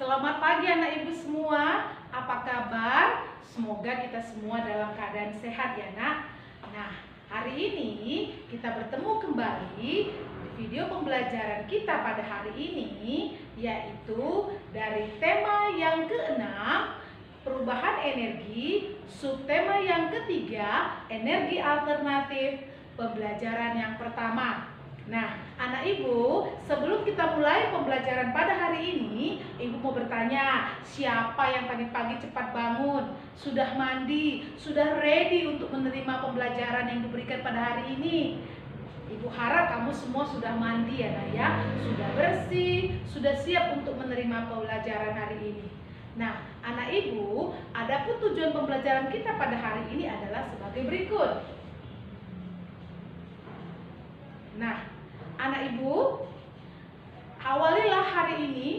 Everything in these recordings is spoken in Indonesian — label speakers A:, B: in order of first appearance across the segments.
A: Selamat pagi anak ibu semua, apa kabar? Semoga kita semua dalam keadaan sehat ya nak. Nah, hari ini kita bertemu kembali di video pembelajaran kita pada hari ini, yaitu dari tema yang keenam, perubahan energi, subtema yang ketiga, energi alternatif, pembelajaran yang pertama. Nah, anak ibu, sebelum kita mulai pembelajaran pada hari ini, ibu mau bertanya, siapa yang tadi pagi cepat bangun, sudah mandi, sudah ready untuk menerima pembelajaran yang diberikan pada hari ini? Ibu harap kamu semua sudah mandi ya nak ya, sudah bersih, sudah siap untuk menerima pembelajaran hari ini. Nah, anak ibu, adapun tujuan pembelajaran kita pada hari ini adalah sebagai berikut. Nah, anak ibu, awalilah hari ini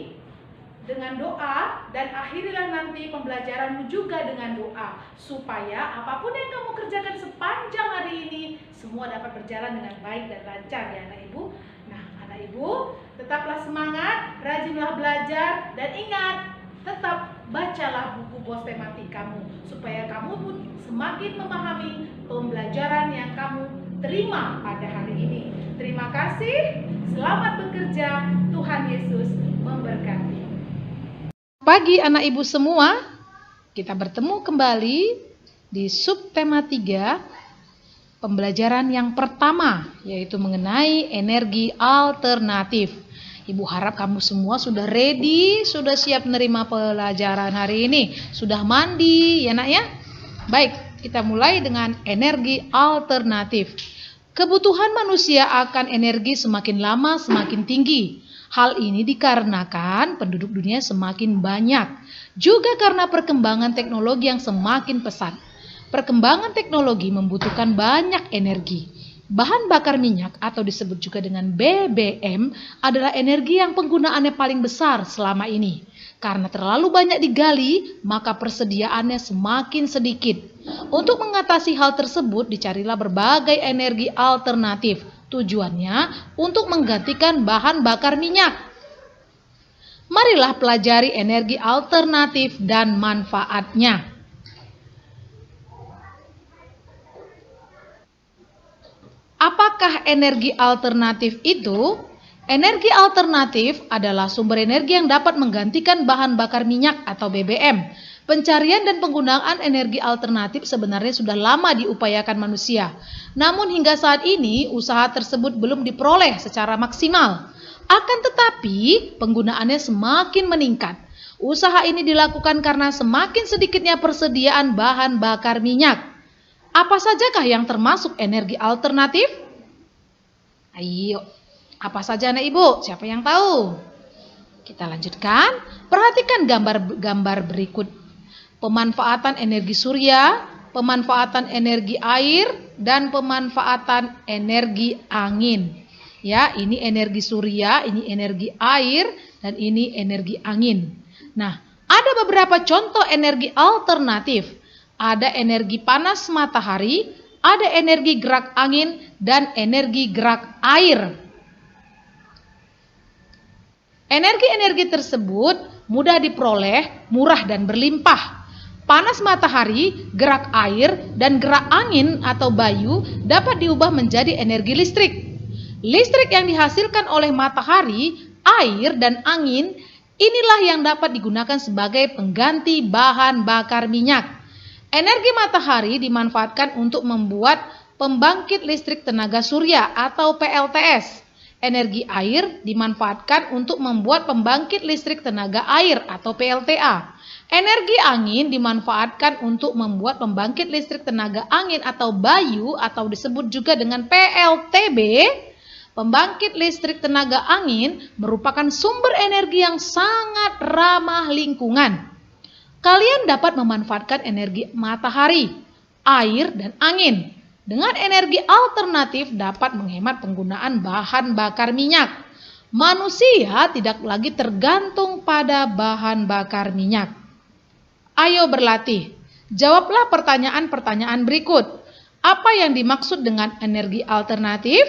A: dengan doa dan akhirilah nanti pembelajaranmu juga dengan doa, supaya apapun yang kamu kerjakan sepanjang hari ini semua dapat berjalan dengan baik dan lancar ya anak ibu. Nah, anak ibu, tetaplah semangat, rajinlah belajar, dan ingat, tetap bacalah buku pos tematik kamu, supaya kamu pun semakin memahami pembelajaran yang kamu terima pada hari ini. Terima kasih, selamat bekerja, Tuhan Yesus memberkati.
B: Pagi anak ibu semua, kita bertemu kembali di subtema 3, pembelajaran yang pertama, yaitu mengenai energi alternatif. Ibu harap kamu semua sudah ready, sudah siap menerima pelajaran hari ini, sudah mandi ya nak ya. Baik, kita mulai dengan energi alternatif. Kebutuhan manusia akan energi semakin lama semakin tinggi. Hal ini dikarenakan penduduk dunia semakin banyak, juga karena perkembangan teknologi yang semakin pesat. Perkembangan teknologi membutuhkan banyak energi. Bahan bakar minyak atau disebut juga dengan BBM adalah energi yang penggunaannya paling besar selama ini. Karena terlalu banyak digali, maka persediaannya semakin sedikit. Untuk mengatasi hal tersebut, dicarilah berbagai energi alternatif. Tujuannya untuk menggantikan bahan bakar minyak. Marilah pelajari energi alternatif dan manfaatnya. Apakah energi alternatif itu? Energi alternatif adalah sumber energi yang dapat menggantikan bahan bakar minyak atau BBM. Pencarian dan penggunaan energi alternatif sebenarnya sudah lama diupayakan manusia. Namun hingga saat ini usaha tersebut belum diperoleh secara maksimal. Akan tetapi penggunaannya semakin meningkat. Usaha ini dilakukan karena semakin sedikitnya persediaan bahan bakar minyak. Apa sajakah yang termasuk energi alternatif? Ayo, apa saja anak ibu? Siapa yang tahu? Kita lanjutkan. Perhatikan gambar berikut. Pemanfaatan energi surya, pemanfaatan energi air, dan pemanfaatan energi angin. Ya, ini energi surya, ini energi air, dan ini energi angin. Nah, ada beberapa contoh energi alternatif. Ada energi panas matahari, ada energi gerak angin, dan energi gerak air. Energi-energi tersebut mudah diperoleh, murah dan berlimpah. Panas matahari, gerak air, dan gerak angin atau bayu dapat diubah menjadi energi listrik. Listrik yang dihasilkan oleh matahari, air, dan angin inilah yang dapat digunakan sebagai pengganti bahan bakar minyak. Energi matahari dimanfaatkan untuk membuat pembangkit listrik tenaga surya atau PLTS. Energi air dimanfaatkan untuk membuat pembangkit listrik tenaga air atau PLTA. Energi angin dimanfaatkan untuk membuat pembangkit listrik tenaga angin atau bayu atau disebut juga dengan PLTB. Pembangkit listrik tenaga angin merupakan sumber energi yang sangat ramah lingkungan. Kalian dapat memanfaatkan energi matahari, air, dan angin. Dengan energi alternatif dapat menghemat penggunaan bahan bakar minyak. Manusia tidak lagi tergantung pada bahan bakar minyak. Ayo berlatih. Jawablah pertanyaan-pertanyaan berikut. Apa yang dimaksud dengan energi alternatif?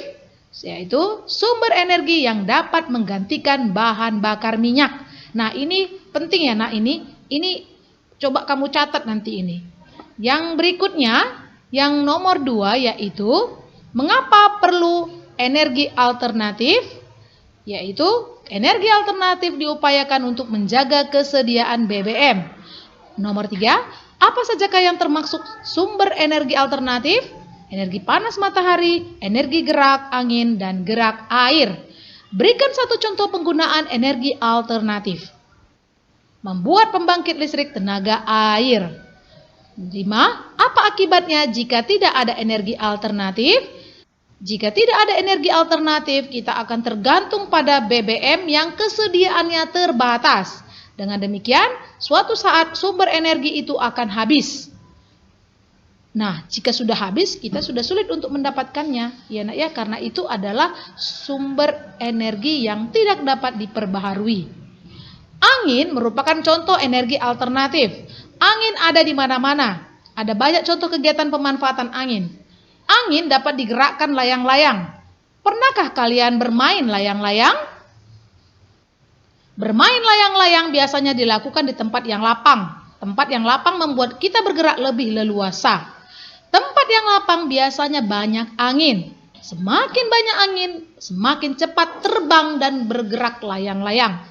B: Yaitu sumber energi yang dapat menggantikan bahan bakar minyak. Nah, ini penting ya, nak, ini coba kamu catat nanti ini. Yang berikutnya, yang nomor 2 yaitu mengapa perlu energi alternatif? Yaitu energi alternatif diupayakan untuk menjaga kesediaan BBM. Nomor 3, apa sajakah yang termasuk sumber energi alternatif? Energi panas matahari, energi gerak angin, dan gerak air. Berikan satu contoh penggunaan energi alternatif. Membuat pembangkit listrik tenaga air. 5. Apa akibatnya jika tidak ada energi alternatif? Jika tidak ada energi alternatif, kita akan tergantung pada BBM yang kesediaannya terbatas. Dengan demikian, suatu saat sumber energi itu akan habis. Nah, jika sudah habis, kita sudah sulit untuk mendapatkannya, ya nak ya, karena itu adalah sumber energi yang tidak dapat diperbaharui. Angin merupakan contoh energi alternatif. Angin ada di mana-mana. Ada banyak contoh kegiatan pemanfaatan angin. Angin dapat digerakkan layang-layang. Pernahkah kalian bermain layang-layang? Bermain layang-layang biasanya dilakukan di tempat yang lapang. Tempat yang lapang membuat kita bergerak lebih leluasa. Tempat yang lapang biasanya banyak angin. Semakin banyak angin, semakin cepat terbang dan bergerak layang-layang.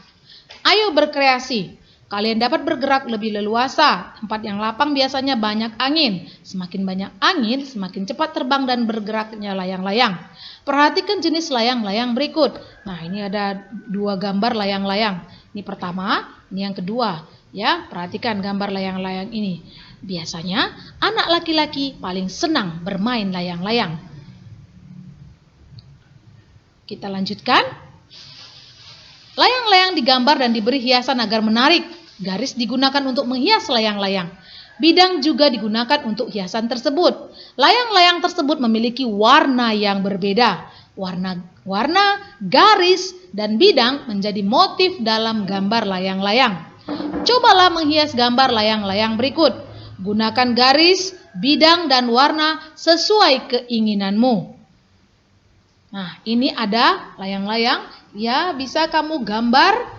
B: Ayo berkreasi. Kalian dapat bergerak lebih leluasa. Tempat yang lapang biasanya banyak angin. Semakin banyak angin, semakin cepat terbang dan bergeraknya layang-layang. Perhatikan jenis layang-layang berikut. Nah, ini ada 2 gambar layang-layang. Ini pertama, ini yang kedua. Ya, perhatikan gambar layang-layang ini. Biasanya anak laki-laki paling senang bermain layang-layang. Kita lanjutkan. Layang-layang digambar dan diberi hiasan agar menarik. Garis digunakan untuk menghias layang-layang. Bidang juga digunakan untuk hiasan tersebut. Layang-layang tersebut memiliki warna yang berbeda. Warna, garis, dan bidang menjadi motif dalam gambar layang-layang. Cobalah menghias gambar layang-layang berikut. Gunakan garis, bidang, dan warna sesuai keinginanmu. Nah, ini ada layang-layang. Ya, bisa kamu gambar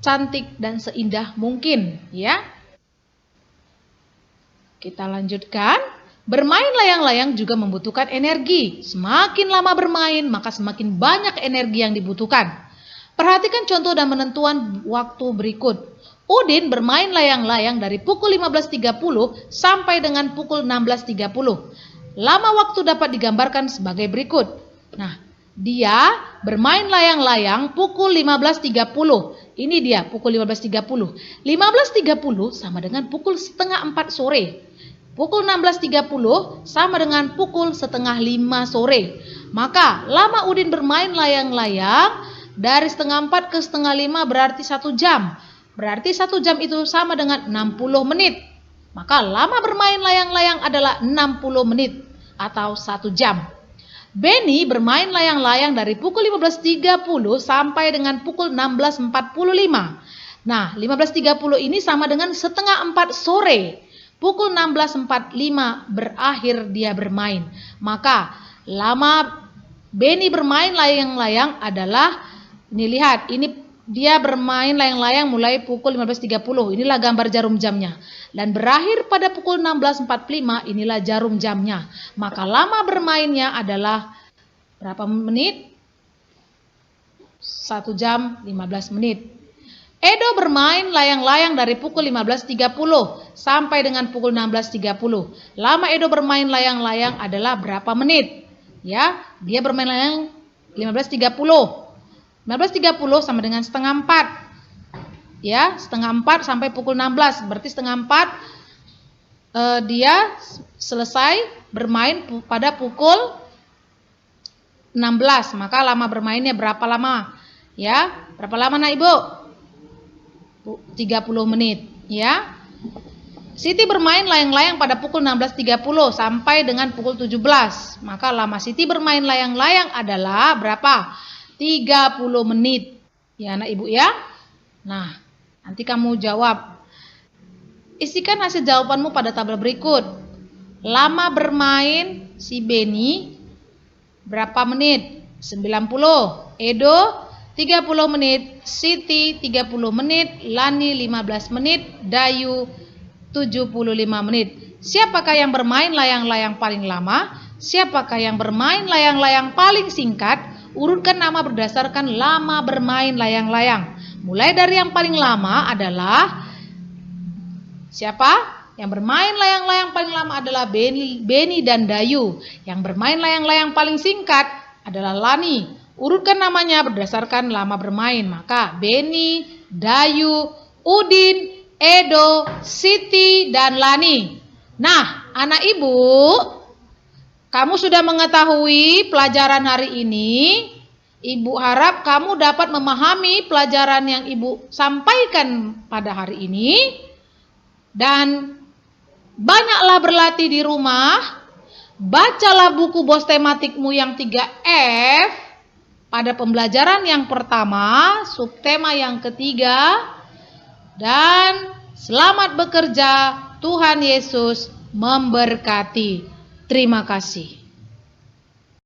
B: cantik dan seindah mungkin, ya. Kita lanjutkan. Bermain layang-layang juga membutuhkan energi. Semakin lama bermain, maka semakin banyak energi yang dibutuhkan. Perhatikan contoh dan penentuan waktu berikut. Udin bermain layang-layang dari pukul 15.30 sampai dengan pukul 16.30. Lama waktu dapat digambarkan sebagai berikut. Nah, dia bermain layang-layang pukul 15.30. Ini dia pukul 15.30. 15.30 sama dengan pukul setengah 4 sore. Pukul 16.30 sama dengan pukul setengah 5 sore. Maka lama Udin bermain layang-layang dari setengah 4 ke setengah 5 berarti 1 jam. Berarti 1 jam itu sama dengan 60 menit. Maka lama bermain layang-layang adalah 60 menit atau 1 jam. Benny bermain layang-layang dari pukul 15.30 sampai dengan pukul 16.45. Nah, 15.30 ini sama dengan setengah 4 sore. Pukul 16.45 berakhir dia bermain. Maka lama Benny bermain layang-layang adalah, ini lihat, ini dia bermain layang-layang mulai pukul 15.30. Inilah gambar jarum jamnya. Dan berakhir pada pukul 16.45, inilah jarum jamnya. Maka lama bermainnya adalah berapa menit? 1 jam 15 menit. Edo bermain layang-layang dari pukul 15.30 sampai dengan pukul 16.30. Lama Edo bermain layang-layang adalah berapa menit? Ya, dia bermain layang 15.30. 15.30 sama dengan setengah 4. Ya, setengah 4 sampai pukul 16. Berarti setengah 4 dia selesai bermain pada pukul 16. Maka lama bermainnya berapa lama? Ya, berapa lama nak Ibu? 30 menit, ya. Siti bermain layang-layang pada pukul 16.30 sampai dengan pukul 17. Maka lama Siti bermain layang-layang adalah berapa? 30 menit. Ya, anak Ibu ya. Nah, nanti kamu jawab. Isikan hasil jawabanmu pada tabel berikut. Lama bermain si Benny berapa menit? 90. Edo 30 menit, Siti 30 menit, Lani 15 menit, Dayu 75 menit. Siapakah yang bermain layang-layang paling lama? Siapakah yang bermain layang-layang paling singkat? Urutkan nama berdasarkan lama bermain layang-layang. Mulai dari yang paling lama adalah siapa? Yang bermain layang-layang paling lama adalah Beni dan Dayu. Yang bermain layang-layang paling singkat adalah Lani. Urutkan namanya berdasarkan lama bermain. Maka Beni, Dayu, Udin, Edo, Siti, dan Lani. Nah, anak ibu, kamu sudah mengetahui pelajaran hari ini. Ibu harap kamu dapat memahami pelajaran yang ibu sampaikan pada hari ini. Dan banyaklah berlatih di rumah. Bacalah buku bos tematikmu yang 3F. Pada pembelajaran yang pertama, subtema yang ketiga, dan selamat bekerja. Tuhan Yesus memberkati. Terima kasih.